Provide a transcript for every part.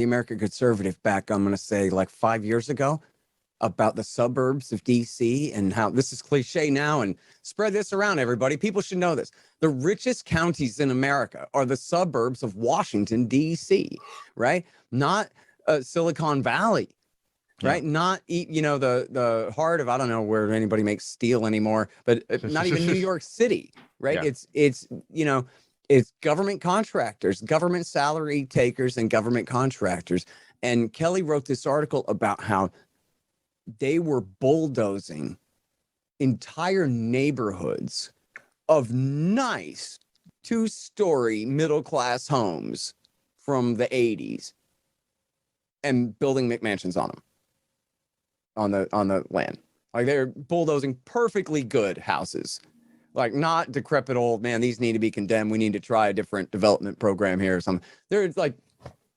the American Conservative back, I'm going to say like 5 years ago, about the suburbs of DC and how this is cliche now, and spread this around, everybody. People should know this. The richest counties in America are the suburbs of Washington, DC, right? Not Silicon Valley, right? Not, the heart of, I don't know where anybody makes steel anymore, but not even New York City, right? It's government contractors, government salary takers, and government contractors. And Kelly wrote this article about how they were bulldozing entire neighborhoods of nice 2-story middle-class homes from the 80s and building McMansions on them, on the land. Like, they're bulldozing perfectly good houses, like not decrepit old, man, these need to be condemned, we need to try a different development program here or something. They're like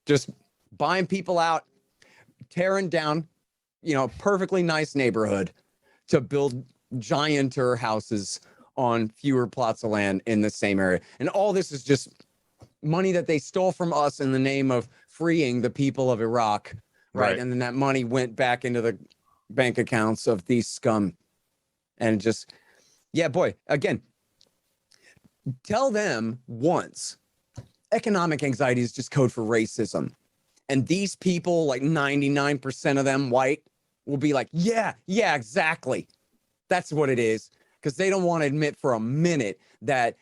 just buying people out, tearing down perfectly nice neighborhood to build gianter houses on fewer plots of land in the same area. And all this is just money that they stole from us in the name of freeing the people of Iraq, right? And then that money went back into the bank accounts of these scum. And just, yeah, boy, again, tell them once, economic anxiety is just code for racism. And these people, like 99% of them white, will be like, yeah, exactly. That's what it is. Because they don't want to admit for a minute that,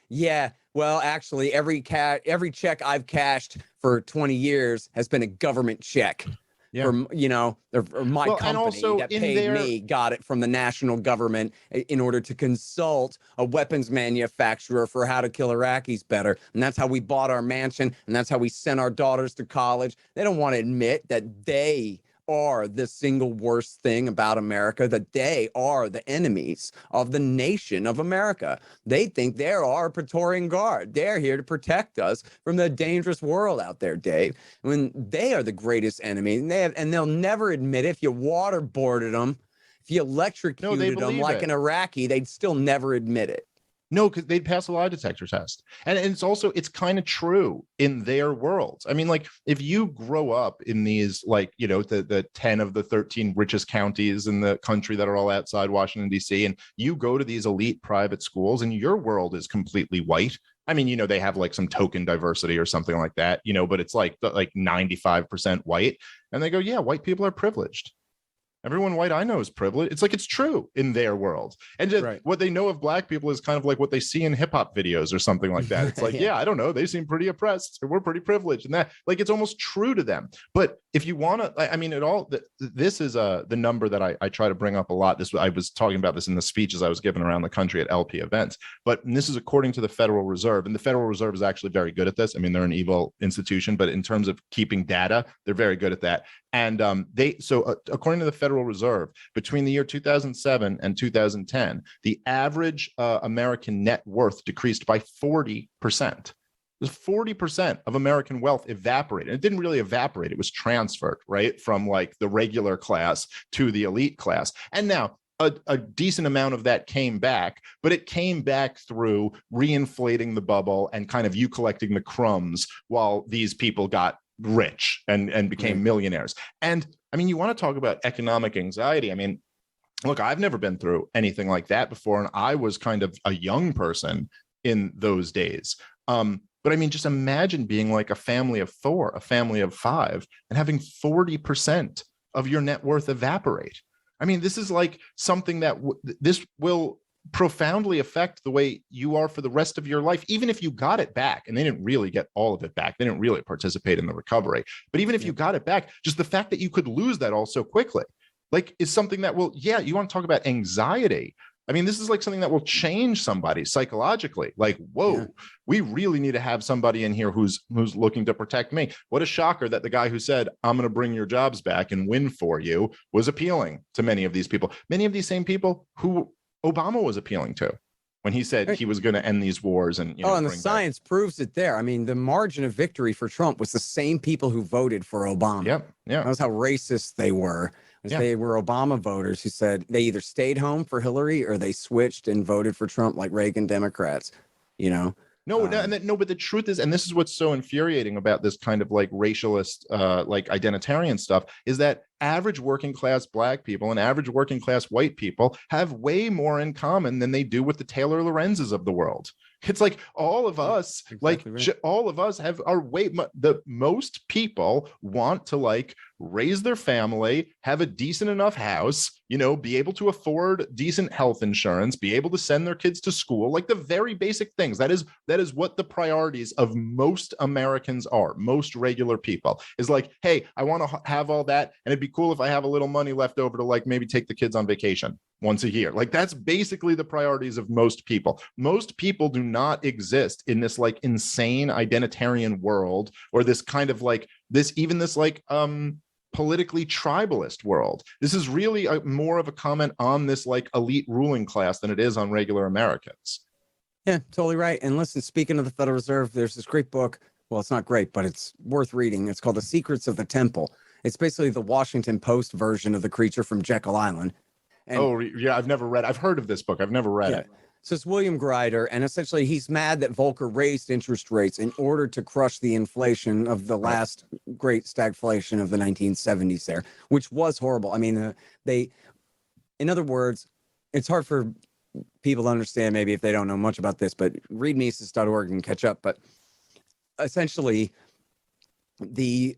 well, actually, every check I've cashed for 20 years has been a government check. Yeah. Or my company that paid me got it from the national government in order to consult a weapons manufacturer for how to kill Iraqis better. And that's how we bought our mansion. And that's how we sent our daughters to college. They don't want to admit that they are the single worst thing about America, that they are the enemies of the nation of America. They think they're our Praetorian Guard. They're here to protect us from the dangerous world out there, Dave. When they are the greatest enemy, and they'll never admit it. If you waterboarded them, if you electrocuted them like an Iraqi, they'd still never admit it. No, because they'd pass a lie detector test. And it's kind of true in their worlds. I mean, like, if you grow up in these, like, the 10 of the 13 richest counties in the country that are all outside Washington, D.C., and you go to these elite private schools and your world is completely white. I mean, they have like some token diversity or something like that, but it's like 95% white. And they go, yeah, white people are privileged. Everyone white I know is privileged. It's like, it's true in their world. And just what they know of black people is kind of like what they see in hip hop videos or something like that. It's like, yeah, I don't know. They seem pretty oppressed. We're pretty privileged. And that, like, it's almost true to them. But if you want to, I mean, this is the number that I try to bring up a lot. I was talking about this in the speeches I was giving around the country at LP events. But this is according to the Federal Reserve. And the Federal Reserve is actually very good at this. I mean, they're an evil institution, but in terms of keeping data, they're very good at that. And according to the Federal Reserve, between the year 2007 and 2010, the average American net worth decreased by 40%. 40% of American wealth evaporated. It didn't really evaporate. It was transferred, right, from like the regular class to the elite class. And now a decent amount of that came back, but it came back through reinflating the bubble and kind of you collecting the crumbs while these people got rich and became millionaires. And I mean, you want to talk about economic anxiety. I mean, look, I've never been through anything like that before. And I was kind of a young person in those days. But I mean, just imagine being like a family of 4, a family of 5, and having 40% of your net worth evaporate. I mean, this is like something that this will profoundly affect the way you are for the rest of your life, even if you got it back. And they didn't really get all of it back. They didn't really participate in the recovery. But even if you got it back, just the fact that you could lose that all so quickly, like, is something that will, you want to talk about anxiety. I mean, this is like something that will change somebody psychologically. Like, whoa, we really need to have somebody in here who's looking to protect me. What a shocker that the guy who said, I'm going to bring your jobs back and win for you, was appealing to many of these people. Many of these same people who Obama was appealing to when he said he was going to end these wars. And and the science proves it there. I mean, the margin of victory for Trump was the same people who voted for Obama. Yep. That was how racist they were. They were Obama voters who said they either stayed home for Hillary or they switched and voted for Trump, like Reagan Democrats. No, no, no, but the truth is, and this is what's so infuriating about this kind of like racialist, like identitarian stuff, is that average working class Black people and average working class white people have way more in common than they do with the Taylor Lorenzes of the world. It's like all of us, exactly right. all of us are the most people want to like raise their family, have a decent enough house, you know, be able to afford decent health insurance, be able to send their kids to school, like the very basic things. That is what the priorities of most Americans are. Most regular people is like, hey, I want to have all that, and it'd be cool if I have a little money left over to like maybe take the kids on vacation once a year. Like that's basically the priorities of most people. Most people do not exist in this like insane identitarian world, or this kind of like this like politically tribalist world. This is really more of a comment on this like elite ruling class than it is on regular Americans. Yeah, totally right. And listen, speaking of the Federal Reserve, there's this great book. Well, it's not great, but it's worth reading. It's called The Secrets of the Temple. It's basically the Washington Post version of The Creature from Jekyll Island. And, oh, yeah, I've heard of this book. I've never read it. So it's William Grider, and essentially he's mad that Volcker raised interest rates in order to crush the inflation of the last great stagflation of the 1970s there, which was horrible. I mean, in other words, it's hard for people to understand maybe if they don't know much about this, but read Mises.org and catch up. But essentially, the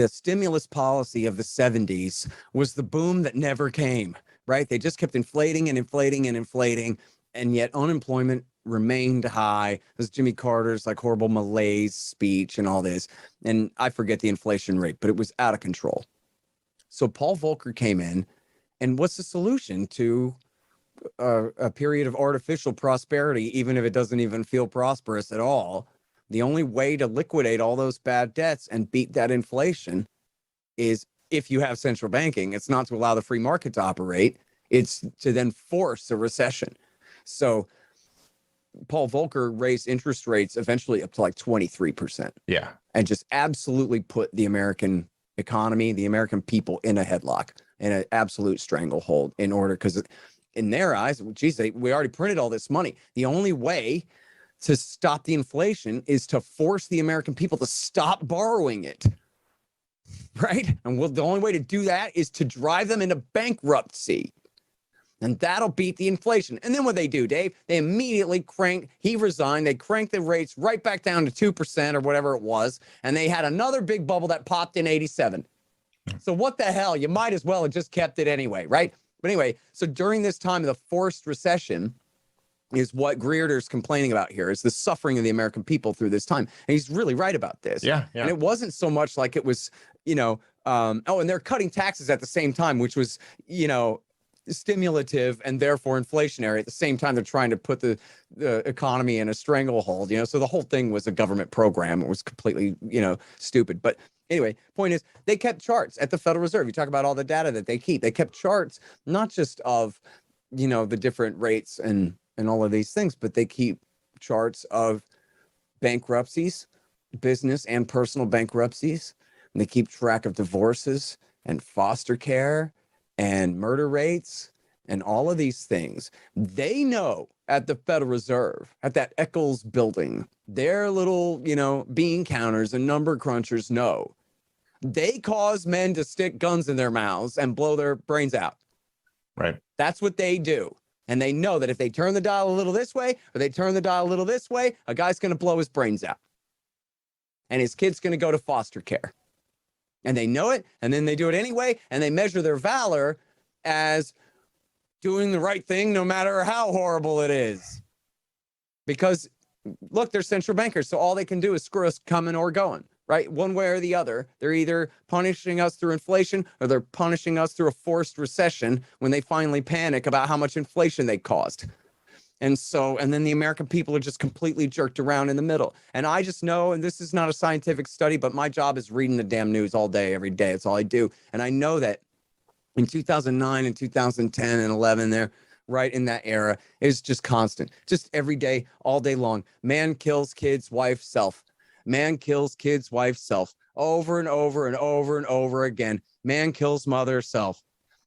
stimulus policy of the 70s was the boom that never came. Right? They just kept inflating and inflating and inflating, and yet unemployment remained high. This Jimmy Carter's like horrible malaise speech and all this. And I forget the inflation rate, but it was out of control. So Paul Volcker came in, and what's the solution to a period of artificial prosperity, even if it doesn't even feel prosperous at all? The only way to liquidate all those bad debts and beat that inflation is, if you have central banking, it's not to allow the free market to operate, it's to then force a recession. So Paul Volcker raised interest rates eventually up to like 23%. Yeah. And just absolutely put the American economy, the American people in a headlock, in an absolute stranglehold, in order, because in their eyes, geez, we already printed all this money. The only way to stop the inflation is to force the American people to stop borrowing it. Right? And the only way to do that is to drive them into bankruptcy. And that'll beat the inflation. And then what they do, Dave, they immediately he resigned. They cranked the rates right back down to 2% or whatever it was. And they had another big bubble that popped in 87. So what the hell? You might as well have just kept it anyway, right? But anyway, so during this time of the forced recession is what Grider's complaining about here, is the suffering of the American people through this time. And he's really right about this. Yeah. And it wasn't so much like it was, and they're cutting taxes at the same time, which was, stimulative and therefore inflationary. At the same time, they're trying to put the economy in a stranglehold, so the whole thing was a government program. It was completely, stupid. But anyway, point is, they kept charts at the Federal Reserve. You talk about all the data that they keep. They kept charts, not just of, the different rates and all of these things, but they keep charts of bankruptcies, business and personal bankruptcies. And they keep track of divorces and foster care and murder rates and all of these things. They know at the Federal Reserve, at that Eccles building, their little, bean counters and number crunchers know they cause men to stick guns in their mouths and blow their brains out. Right. That's what they do. And they know that if they turn the dial a little this way, or they turn the dial a little this way, a guy's going to blow his brains out. And his kid's going to go to foster care. And they know it, and then they do it anyway, and they measure their valor as doing the right thing no matter how horrible it is. Because, look, they're central bankers, so all they can do is screw us coming or going, right? One way or the other. They're either punishing us through inflation, or they're punishing us through a forced recession when they finally panic about how much inflation they caused. And then the American people are just completely jerked around in the middle. And I just know, and this is not a scientific study, but my job is reading the damn news all day, every day. It's all I do. And I know that in 2009 and 2010 and 11 there, right in that era, is just constant. Just every day, all day long. Man kills kids, wife, self. Man kills kids, wife, self. Over and over and over and over again. Man kills mother, self.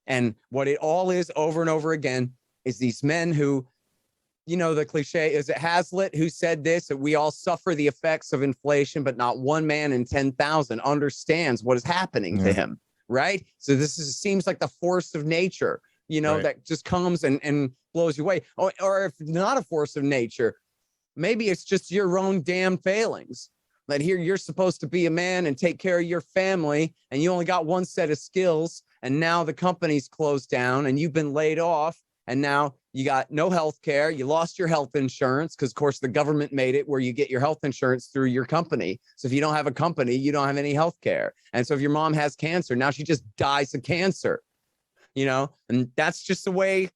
And what it all is over and over again is these men who the cliche, is it Hazlitt who said this, that we all suffer the effects of inflation, but not one man in 10,000 understands what is happening to him, right? So seems like the force of nature, that just comes and blows you away. Or if not a force of nature, maybe it's just your own damn failings. That here you're supposed to be a man and take care of your family, and you only got one set of skills, and now the company's closed down and you've been laid off, and now you got no health care. You lost your health insurance because, of course, the government made it where you get your health insurance through your company. So if you don't have a company, you don't have any health care. And so if your mom has cancer, now she just dies of cancer, and that's just the way,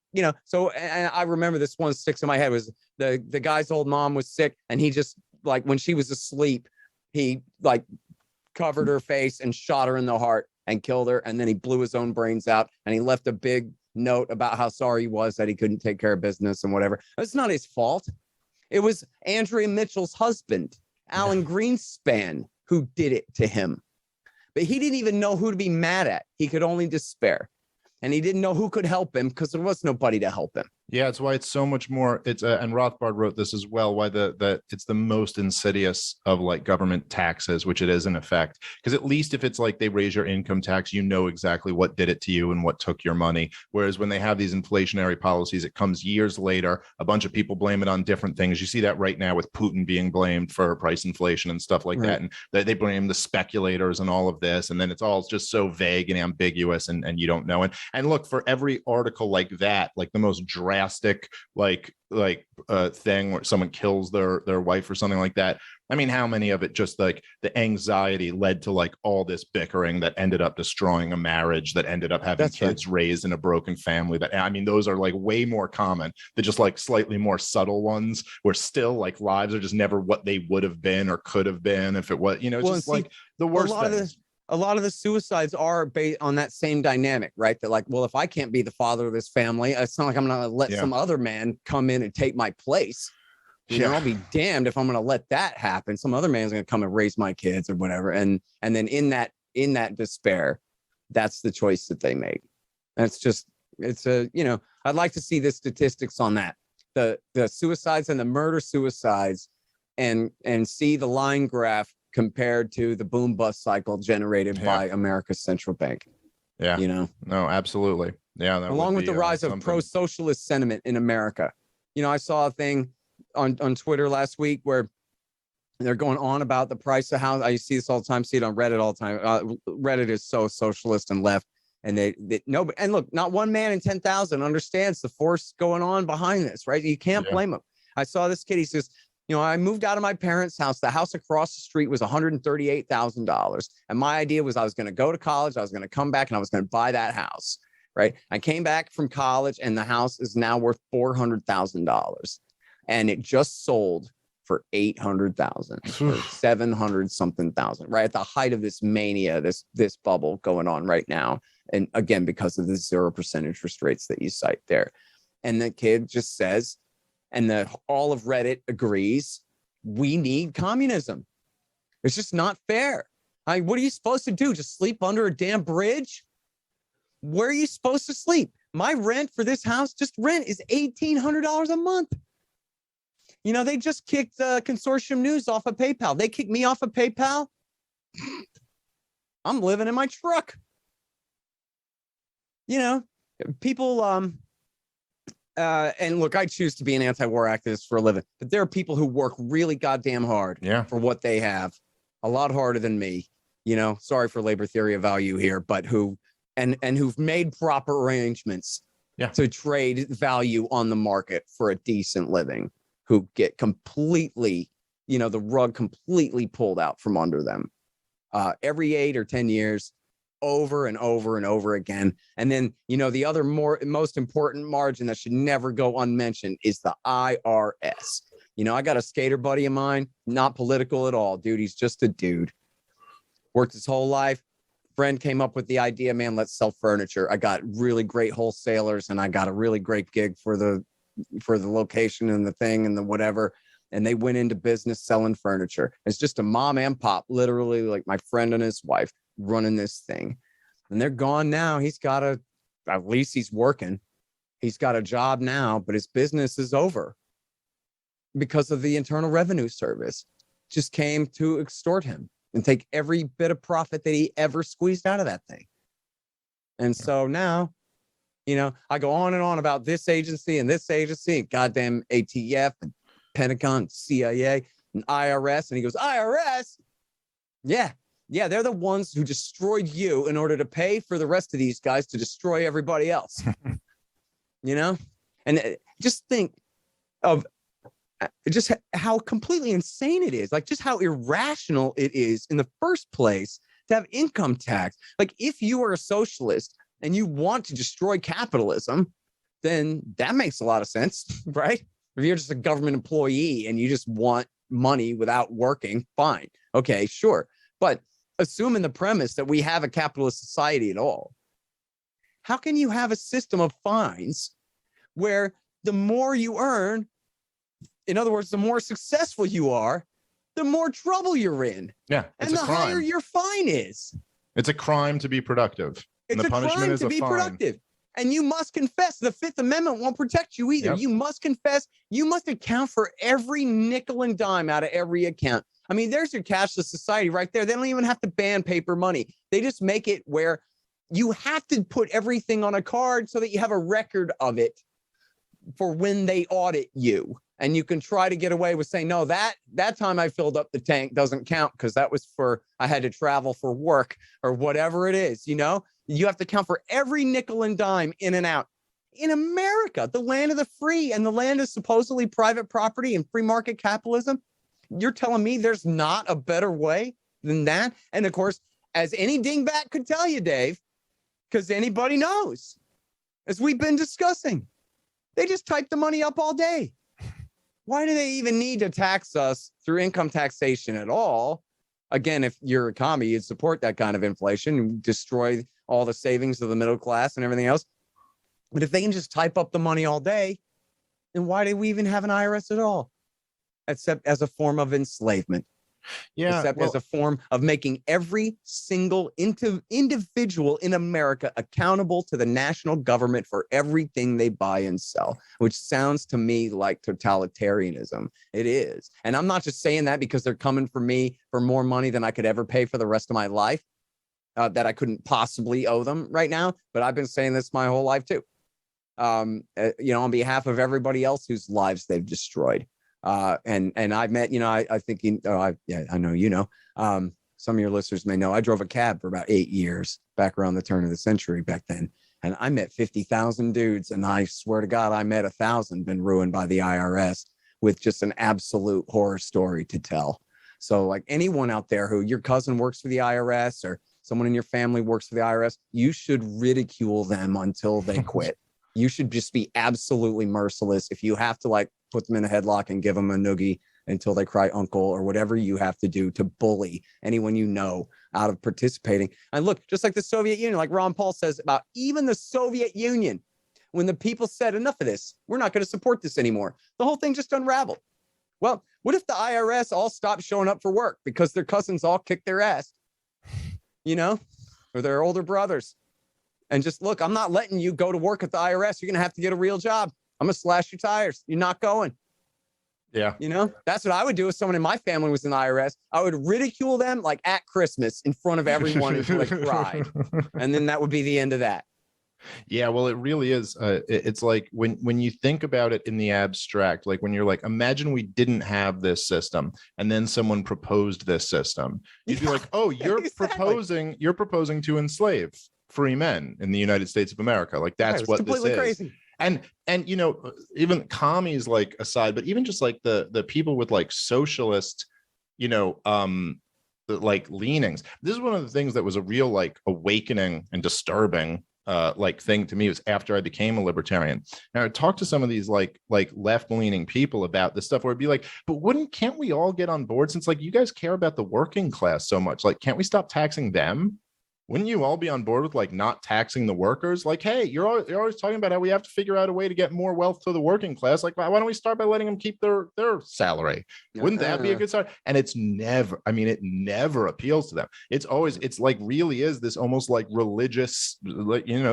So and I remember this one sticks in my head was the guy's old mom was sick, and he just, like, when she was asleep, he like covered her face and shot her in the heart and killed her. And then he blew his own brains out, and he left a big note about how sorry he was that he couldn't take care of business and whatever. It's not his fault. It was Andrea Mitchell's husband, Alan Greenspan, who did it to him. But he didn't even know who to be mad at. He could only despair. And he didn't know who could help him because there was nobody to help him. Yeah, it's why it's so much more. It's and Rothbard wrote this as well. Why it's the most insidious of like government taxes, which it is in effect. Because at least if it's like they raise your income tax, you know exactly what did it to you and what took your money. Whereas when they have these inflationary policies, it comes years later. A bunch of people blame it on different things. You see that right now with Putin being blamed for price inflation and stuff like that, and they blame the speculators and all of this, and then it's all just so vague and ambiguous, and you don't know. And look, for every article like that, like the most drastic thing where someone kills their wife or something like that, I mean, how many of it just like the anxiety led to like all this bickering that ended up destroying a marriage, that ended up having kids raised in a broken family? That, I mean, those are like way more common than just like slightly more subtle ones where still like lives are just never what they would have been or could have been if it was, like the worst things. A lot of the suicides are based on that same dynamic, right? That like, well, if I can't be the father of this family, it's not like I'm going to let some other man come in and take my place. I'll be damned if I'm going to let that happen. Some other man's going to come and raise my kids or whatever. And then in that despair, that's the choice that they make. That's just, I'd like to see the statistics on that, the suicides and the murder suicides, and see the line graph compared to the boom bust cycle generated by America's central bank. Yeah. No, absolutely. Yeah. Along with the rise of pro-socialist sentiment in America. I saw a thing on Twitter last week where they're going on about the price of house. I see this all the time, see it on Reddit all the time. Reddit is so socialist and left. And and look, not one man in 10,000 understands the force going on behind this, right? You can't blame him. I saw this kid, he says, I moved out of my parents' house. The house across the street was $138,000. And my idea was I was going to go to college. I was going to come back and I was going to buy that house. Right. I came back from college and the house is now worth $400,000. And it just sold for $800,000 or 700 something thousand, right at the height of this mania, this bubble going on right now. And again, because of the 0% interest rates that you cite there. And the kid just says, and all of Reddit agrees, we need communism. It's just not fair. What are you supposed to do? Just sleep under a damn bridge? Where are you supposed to sleep? My rent for this house, just rent, is $1,800 a month. They just kicked Consortium News off of PayPal. They kicked me off of PayPal. I'm living in my truck. People, and look, I choose to be an anti-war activist for a living, but there are people who work really goddamn hard for what they have, a lot harder than me. Sorry for labor theory of value here, but who've made proper arrangements to trade value on the market for a decent living, who get completely, the rug completely pulled out from under them every 8 or 10 years, over and over and over again. And then, the other most important margin that should never go unmentioned is the IRS. I got a skater buddy of mine, not political at all, dude. He's just a dude. Worked his whole life. Friend came up with the idea, man, let's sell furniture. I got really great wholesalers and I got a really great gig for the location and the thing and the whatever. And they went into business selling furniture. It's just a mom and pop, literally, like my friend and his wife running this thing. And they're gone now. At least he's working. He's got a job now, but his business is over. because of the Internal Revenue Service, just came to extort him and take every bit of profit that he ever squeezed out of that thing. And so now, you know, I go on and on about this agency and goddamn ATF and Pentagon, CIA and IRS. And he goes, IRS? Yeah. Yeah, they're the ones who destroyed you in order to pay for the rest of these guys to destroy everybody else. You know? And just think of just how completely insane it is. Like, just how irrational it is in the first place to have income tax. Like, if you are a socialist and you want to destroy capitalism, then that makes a lot of sense, right? If you're just a government employee and you just want money without working, fine. Okay, sure. But assuming the premise that we have a capitalist society at all, how can you have a system of fines where the more you earn, in other words, the more successful you are, the more trouble you're in? Yeah, and the higher your fine is. It's a crime to be productive. It's a crime to be productive. And you must confess. The Fifth Amendment won't protect you either. Yep. You must confess. You must account for every nickel and dime out of every account. I mean, there's your cashless society right there. They don't even have to ban paper money. They just make it where you have to put everything on a card so that you have a record of it for when they audit you. And you can try to get away with saying, no, that time I filled up the tank doesn't count because that was for, I had to travel for work or whatever it is, you know? You have to count for every nickel and dime in and out. In America, the land of the free and the land of supposedly private property and free market capitalism, you're telling me there's not a better way than that? And of course, as any dingbat could tell you, Dave, because anybody knows, as we've been discussing, they just type the money up all day. Why do they even need to tax us through income taxation at all? Again, if you're a commie, you'd support that kind of inflation and destroy all the savings of the middle class and everything else. But if they can just type up the money all day, then why do we even have an IRS at all? Except as a form of enslavement. Yeah, except as a form of making every single individual in America accountable to the national government for everything they buy and sell, which sounds to me like totalitarianism. It is. And I'm not just saying that because they're coming for me for more money than I could ever pay for the rest of my life, that I couldn't possibly owe them right now. But I've been saying this my whole life too. You know, on behalf of everybody else whose lives they've destroyed. And I've met, you know, I think, I know, you know, some of your listeners may know I drove a cab for about 8 years back around the turn of the century back then. And I met 50,000 dudes. And I swear to God, I met 1,000 been ruined by the IRS with just an absolute horror story to tell. So like anyone out there who your cousin works for the IRS or someone in your family works for the IRS, you should ridicule them until they quit. You should just be absolutely merciless. If you have to like put them in a headlock and give them a noogie until they cry uncle or whatever you have to do to bully anyone you know out of participating. And look, just like the Soviet Union, like Ron Paul says about even the Soviet Union, when the people said enough of this, we're not going to support this anymore, the whole thing just unraveled. Well, what if the IRS all stopped showing up for work because their cousins all kicked their ass, you know, or their older brothers? And just look, I'm not letting you go to work at the IRS. You're going to have to get a real job. I'm going to slash your tires. You're not going. Yeah. You know, that's what I would do if someone in my family was in the IRS. I would ridicule them like at Christmas in front of everyone until they cried. And then that would be the end of that. Yeah, well, it really is. It's like when you think about it in the abstract, like when you're like, imagine we didn't have this system and then someone proposed this system. You'd be like, oh, you're proposing to enslave free men in the United States of America. Like that's what this is. Crazy. And you know, even commies like aside, but even just like the people with like socialist, you know, like leanings. This is one of the things that was a real like awakening and disturbing like thing to me was after I became a libertarian. And I would talk to some of these like left-leaning people about this stuff where it'd be like, but can't we all get on board since like you guys care about the working class so much? Like, can't we stop taxing them? wouldn't you all be on board with like not taxing the workers? Like, hey, you're always talking about how we have to figure out a way to get more wealth to the working class. Like, why don't we start by letting them keep their salary? Wouldn't that be a good start? And it's never, I mean, it never appeals to them. It's always, it's like really is this almost like religious,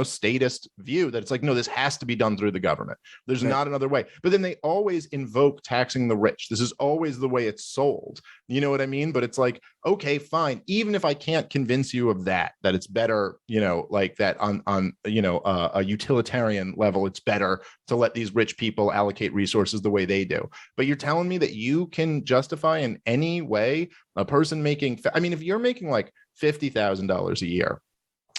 statist view that it's like, no, this has to be done through the government. There's not another way. But then they always invoke taxing the rich. This is always the way it's sold. You know what I mean? But it's like, okay, fine. Even if I can't convince you of that it's better, like that on a utilitarian level, it's better to let these rich people allocate resources the way they do. But you're telling me that you can justify in any way a person making, I mean, if you're making like $50,000 a year,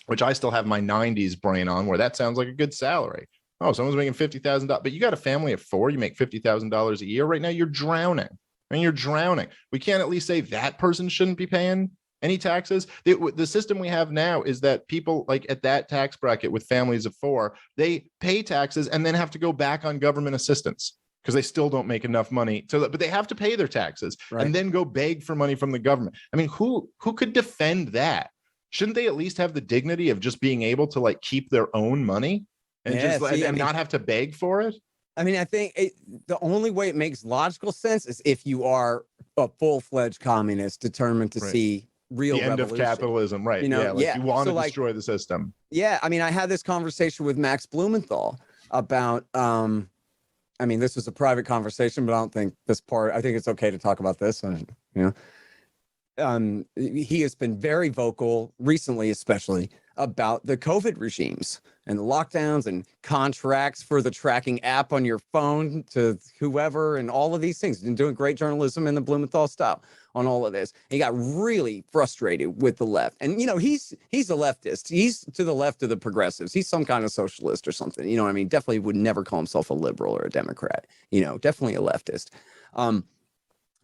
which I still have my 90s brain on, where that sounds like a good salary. Oh, someone's making $50,000, but you got a family of 4, you make $50,000 a year. Right now, you're drowning. You're drowning. We can't at least say that person shouldn't be paying any taxes. The system we have now is that people like at that tax bracket with families of 4, they pay taxes and then have to go back on government assistance because they still don't make enough money but they have to pay their taxes and then go beg for money from the government. I mean, who could defend that? Shouldn't they at least have the dignity of just being able to like keep their own money and not have to beg for it? I mean, I think the only way it makes logical sense is if you are a full-fledged communist determined to see real the end revolution. Of capitalism, right? You want to destroy the system. Yeah, I mean, I had this conversation with Max Blumenthal about. I mean, this was a private conversation, but I don't think this part. I think it's okay to talk about this. He has been very vocal recently, especially about the COVID regimes and the lockdowns and contracts for the tracking app on your phone to whoever and all of these things. Been doing great journalism in the Blumenthal style on all of this. He got really frustrated with the left. And, he's a leftist. He's to the left of the progressives. He's some kind of socialist or something. You know what I mean? Definitely would never call himself a liberal or a Democrat. Definitely a leftist. But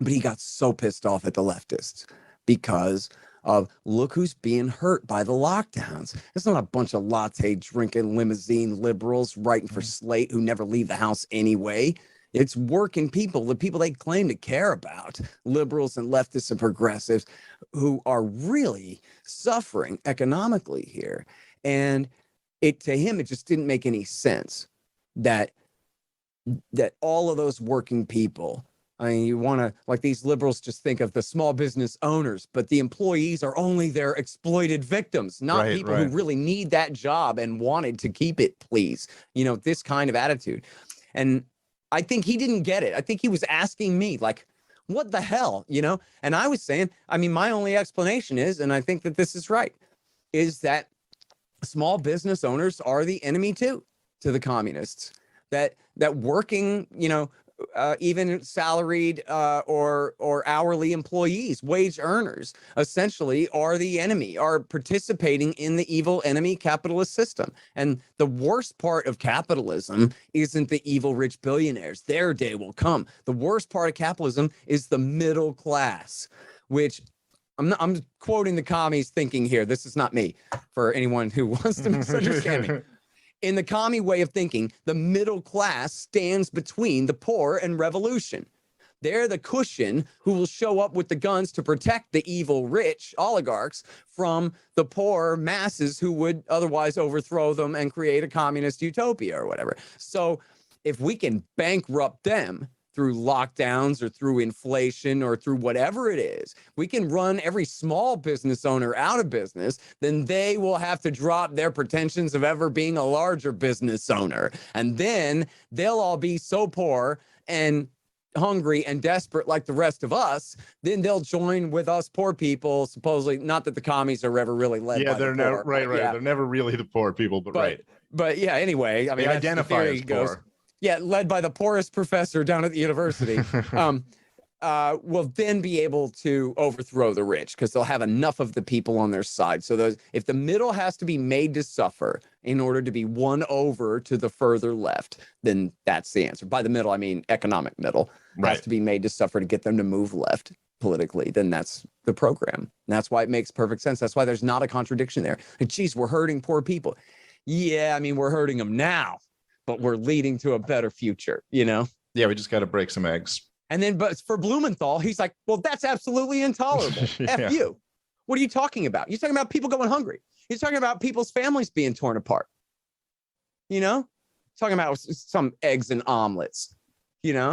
he got so pissed off at the leftists because of look who's being hurt by the lockdowns. It's not a bunch of latte drinking limousine liberals writing for Slate who never leave the house anyway. It's working people, the people they claim to care about, liberals and leftists and progressives who are really suffering economically here. And to him, it just didn't make any sense that all of those working people, I mean, you want to, like these liberals just think of the small business owners, but the employees are only their exploited victims, not people who really need that job and wanted to keep it, please. This kind of attitude. And I think he didn't get it. I think he was asking me, like, what the hell, And I was saying, I mean, my only explanation is, and I think that this is right, is that small business owners are the enemy too, to the communists. That working, even salaried or hourly employees, wage earners, essentially are the enemy, are participating in the evil enemy capitalist system. And the worst part of capitalism isn't the evil rich billionaires. Their day will come. The worst part of capitalism is the middle class, which I'm quoting the commies thinking here. This is not me, for anyone who wants to misunderstand me. In the commie way of thinking, the middle class stands between the poor and revolution. They're the cushion who will show up with the guns to protect the evil rich oligarchs from the poor masses who would otherwise overthrow them and create a communist utopia or whatever. So if we can bankrupt them through lockdowns or through inflation or through whatever it is, we can run every small business owner out of business, then they will have to drop their pretensions of ever being a larger business owner. And then they'll all be so poor and hungry and desperate like the rest of us, then they'll join with us poor people, supposedly. Not that the commies are ever really led by they're the poor. never right. Yeah. They're never really the poor people, but yeah, anyway, I mean, they identify as poor. Yeah, led by the poorest professor down at the university, will then be able to overthrow the rich because they'll have enough of the people on their side. So if the middle has to be made to suffer in order to be won over to the further left, then that's the answer. By the middle, I mean economic middle. Has to be made to suffer to get them to move left politically. Then that's the program. And that's why it makes perfect sense. That's why there's not a contradiction there. And geez, we're hurting poor people. Yeah, I mean, we're hurting them now, but we're leading to a better future, Yeah, we just got to break some eggs. And then, but for Blumenthal, he's like, well, that's absolutely intolerable. F you. What are you talking about? You're talking about people going hungry. You're talking about people's families being torn apart. You know, talking about some eggs and omelets, you know,